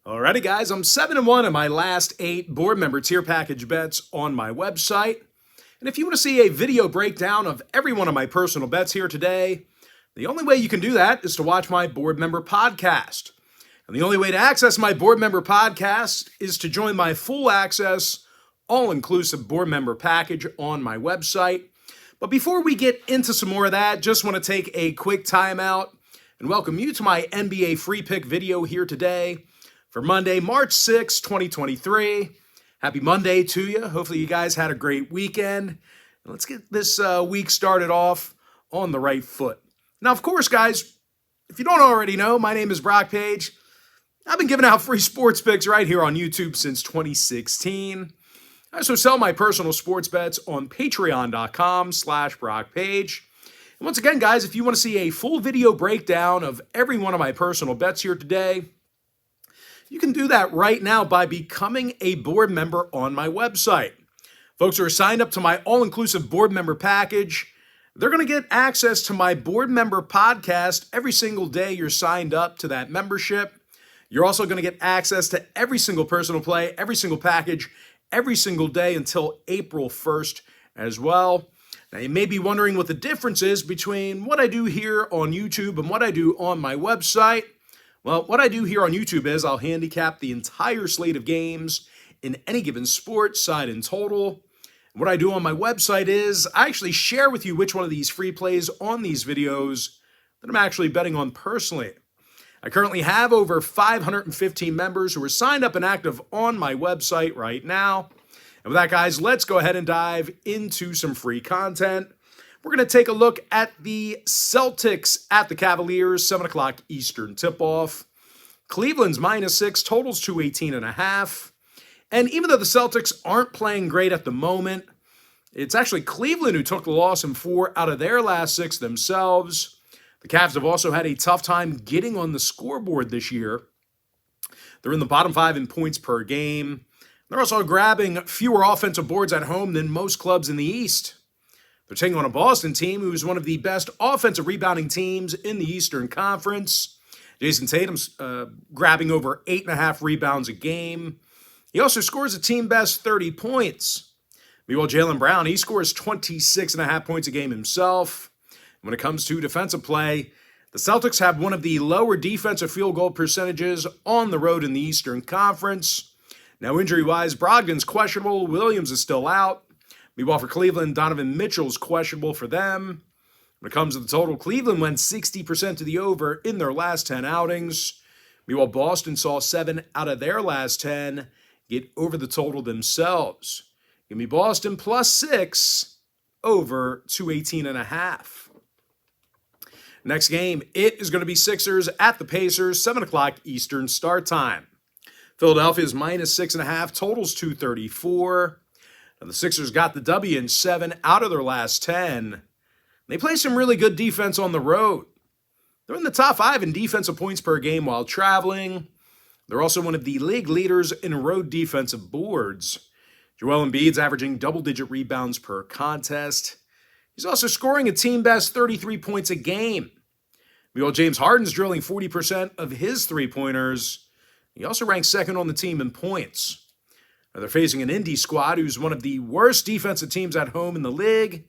Alrighty, guys, I'm 7-1 in my last 8 board member tier package bets on my website. And if you want to see a video breakdown of every one of my personal bets here today, the only way you can do that is to watch my board member podcast. And the only way to access my board member podcast is to join my full access, all-inclusive board member package on my website. But before we get into some more of that, just want to take a quick timeout and welcome you to my NBA free pick video here today for Monday, March 6, 2023. Happy Monday to you. Hopefully you guys had a great weekend. And let's get this week started off on the right foot. Now, of course, guys, if you don't already know, my name is Brock Page. I've been giving out free sports picks right here on YouTube since 2016. I also sell my personal sports bets on patreon.com/BrockPage. And once again, guys, if you want to see a full video breakdown of every one of my personal bets here today, you can do that right now by becoming a board member on my website. Folks who are signed up to my all-inclusive board member package, they're going to get access to my board member podcast every single day you're signed up to that membership. You're also going to get access to every single personal play, every single package, every single day until April 1st as well. Now, you may be wondering what the difference is between what I do here on YouTube and what I do on my website. Well, what I do here on YouTube is I'll handicap the entire slate of games in any given sport, side and total. And what I do on my website is I actually share with you which one of these free plays on these videos that I'm actually betting on personally. I currently have over 515 members who are signed up and active on my website right now. And with that, guys, let's go ahead and dive into some free content. We're going to take a look at the Celtics at the Cavaliers, 7 o'clock Eastern tip-off. Cleveland's -6, totals 218.5. And even though the Celtics aren't playing great at the moment, it's actually Cleveland who took the loss in 4 out of their last 6 themselves. The Cavs have also had a tough time getting on the scoreboard this year. They're in the bottom 5 in points per game. They're also grabbing fewer offensive boards at home than most clubs in the East. They're taking on a Boston team who's one of the best offensive rebounding teams in the Eastern Conference. Jason Tatum's grabbing over 8.5 rebounds a game. He also scores a team-best 30 points. Meanwhile, Jaylen Brown, he scores 26.5 points a game himself. When it comes to defensive play, the Celtics have one of the lower defensive field goal percentages on the road in the Eastern Conference. Now, injury-wise, Brogdon's questionable. Williams is still out. Meanwhile, for Cleveland, Donovan Mitchell's questionable for them. When it comes to the total, Cleveland went 60% to the over in their last 10 outings. Meanwhile, Boston saw 7 out of their last 10 get over the total themselves. Give me Boston +6 over 218.5. Next game, it is going to be Sixers at the Pacers, 7 o'clock Eastern start time. Philadelphia's -6.5, totals 234. Now, the Sixers got the W in 7 out of their last 10. They play some really good defense on the road. They're in the top 5 in defensive points per game while traveling. They're also one of the league leaders in road defensive boards. Joel Embiid's averaging double-digit rebounds per contest. He's also scoring a team-best 33 points a game. Meanwhile, James Harden's drilling 40% of his three-pointers. He also ranks second on the team in points. Now, they're facing an Indy squad who's one of the worst defensive teams at home in the league.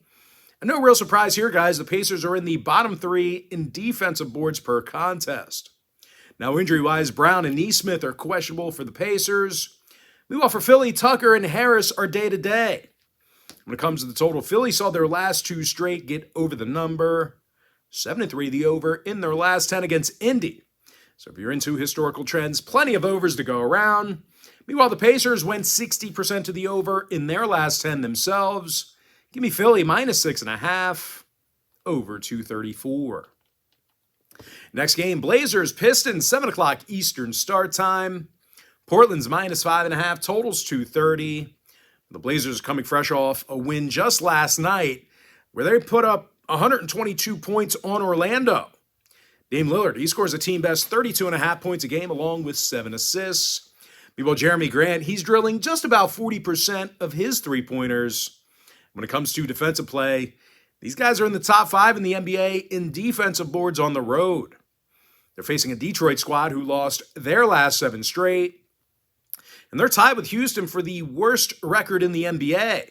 And no real surprise here, guys. The Pacers are in the bottom 3 in defensive boards per contest. Now, injury-wise, Brown and Nesmith are questionable for the Pacers. Meanwhile, for Philly, Tucker and Harris are day-to-day. When it comes to the total, Philly saw their last 2 straight get over the number. 7-3 the over in their last 10 against Indy. So if you're into historical trends, plenty of overs to go around. Meanwhile, the Pacers went 60% to the over in their last 10 themselves. Give me Philly -6.5 over 234. Next game, Blazers, Pistons, 7 o'clock Eastern start time. Portland's -5.5, totals 230. The Blazers coming fresh off a win just last night where they put up 122 points on Orlando. Dame Lillard, he scores a team-best 32.5 points a game along with 7 assists. Meanwhile, Jeremy Grant, he's drilling just about 40% of his three-pointers. When it comes to defensive play, these guys are in the top 5 in the NBA in defensive boards on the road. They're facing a Detroit squad who lost their last 7 straight. And they're tied with Houston for the worst record in the NBA.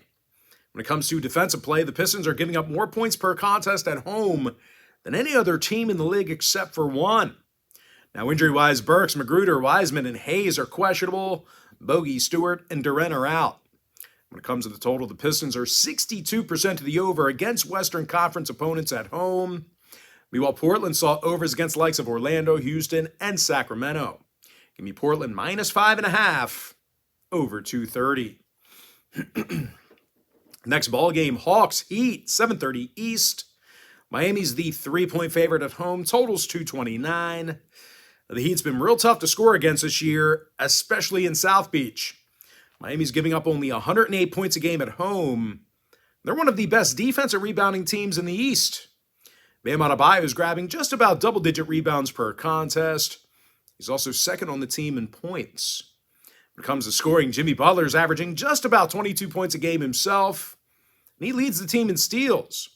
When it comes to defensive play, the Pistons are giving up more points per contest at home than any other team in the league except for one. Now, injury-wise, Burks, Magruder, Wiseman, and Hayes are questionable. Bogey, Stewart, and Duren are out. When it comes to the total, the Pistons are 62% to the over against Western Conference opponents at home. Meanwhile, Portland saw overs against the likes of Orlando, Houston, and Sacramento. Give me Portland minus 5.5 over 230. Next ball game, Hawks, Heat, 7:30 East. Miami's the 3-point favorite at home. Totals 229. The Heat's been real tough to score against this year, especially in South Beach. Miami's giving up only 108 points a game at home. They're one of the best defensive rebounding teams in the East. Bam Adebayo is grabbing just about double-digit rebounds per contest. He's also second on the team in points. When it comes to scoring, Jimmy Butler's averaging just about 22 points a game himself, and he leads the team in steals.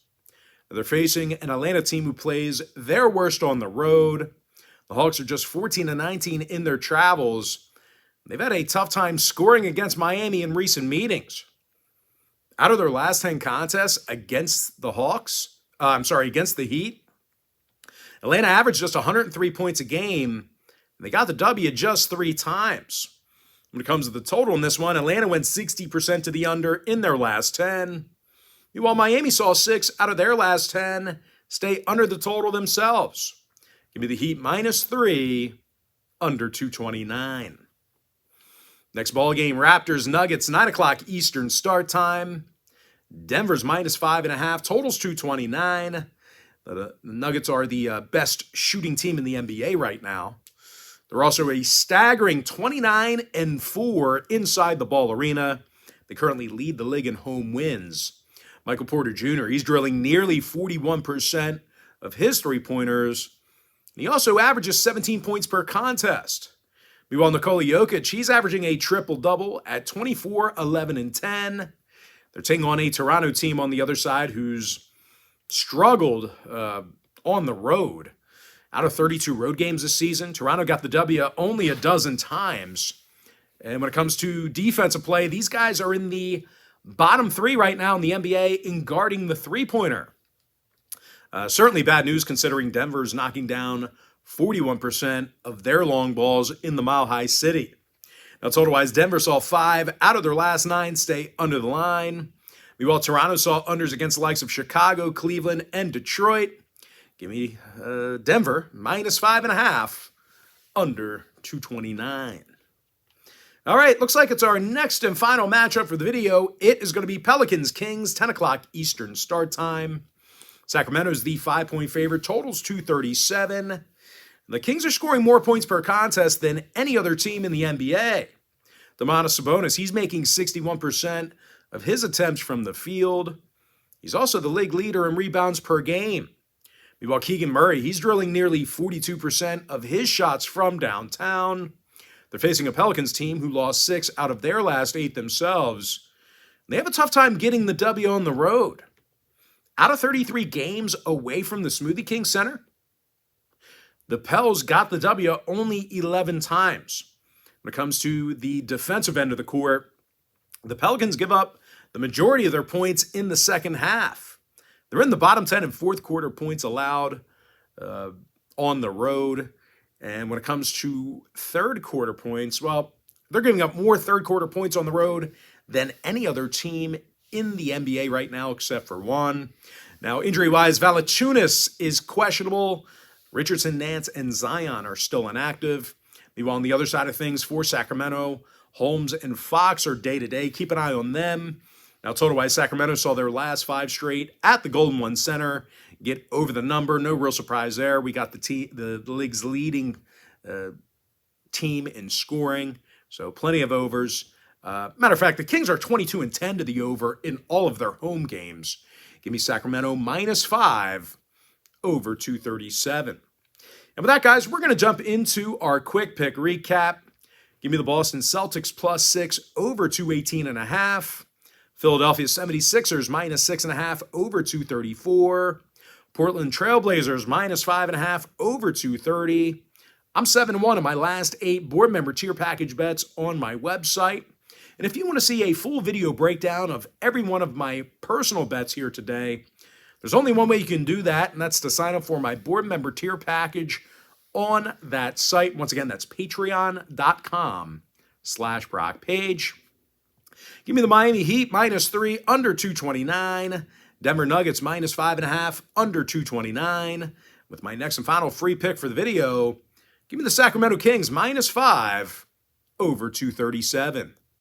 They're facing an Atlanta team who plays their worst on the road. The Hawks are just 14-19 in their travels. They've had a tough time scoring against Miami in recent meetings. Out of their last 10 contests against the against the Heat, Atlanta averaged just 103 points a game, and they got the W just 3 times. When it comes to the total in this one, Atlanta went 60% to the under in their last 10. Meanwhile, Miami saw 6 out of their last 10 stay under the total themselves. Give me the Heat minus 3, under 229. Next ball game, Raptors, Nuggets, 9 o'clock Eastern start time. Denver's minus 5.5, totals 229. The Nuggets are the best shooting team in the NBA right now. They're also a staggering 29-4 inside the ball arena. They currently lead the league in home wins. Michael Porter Jr., he's drilling nearly 41% of his three-pointers. And he also averages 17 points per contest. Meanwhile, Nikola Jokic, he's averaging a triple-double at 24, 11, and 10. They're taking on a Toronto team on the other side who's struggled on the road. Out of 32 road games this season, Toronto got the W only a dozen times. And when it comes to defensive play, these guys are in the bottom 3 right now in the NBA in guarding the three-pointer. Certainly bad news considering Denver's knocking down 41% of their long balls in the Mile High City. Now, total-wise, Denver saw 5 out of their last 9 stay under the line. Meanwhile, Toronto saw unders against the likes of Chicago, Cleveland, and Detroit. Give me Denver minus 5.5, under 229. All right, looks like it's our next and final matchup for the video. It is going to be Pelicans-Kings, 10 o'clock Eastern start time. Sacramento is the 5-point favorite. Totals 237. The Kings are scoring more points per contest than any other team in the NBA. Domantas Sabonis, he's making 61% of his attempts from the field. He's also the league leader in rebounds per game. Meanwhile, Keegan Murray, he's drilling nearly 42% of his shots from downtown. They're facing a Pelicans team who lost 6 out of their last 8 themselves. They have a tough time getting the W on the road. Out of 33 games away from the Smoothie King Center, the Pels got the W only 11 times. When it comes to the defensive end of the court, the Pelicans give up the majority of their points in the second half. They're in the bottom 10 in fourth quarter points allowed on the road. And when it comes to third quarter points, well, they're giving up more third quarter points on the road than any other team in the NBA right now except for one. Now, injury-wise, Valanciunas is questionable. Richardson, Nance, and Zion are still inactive. Meanwhile, on the other side of things for Sacramento, Holmes and Fox are day-to-day. Keep an eye on them. Now, total-wise, Sacramento saw their last 5 straight at the Golden One Center get over the number. No real surprise there. We got the league's leading team in scoring, so plenty of overs. Matter of fact, the Kings are 22-10 to the over in all of their home games. Give me Sacramento minus 5 over 237. And with that, guys, we're going to jump into our quick pick recap. Give me the Boston Celtics plus 6 over 218.5. Philadelphia 76ers minus 6.5 over 234. Portland Trailblazers minus 5.5 over 230. I'm 7-1 in my last 8 board member tier package bets on my website. And if you want to see a full video breakdown of every one of my personal bets here today, there's only one way you can do that, and that's to sign up for my board member tier package on that site. Once again, that's patreon.com/Brock Page. Give me the Miami Heat minus 3 under 229. Denver Nuggets minus 5.5 under 229. With my next and final free pick for the video, give me the Sacramento Kings minus 5 over 237.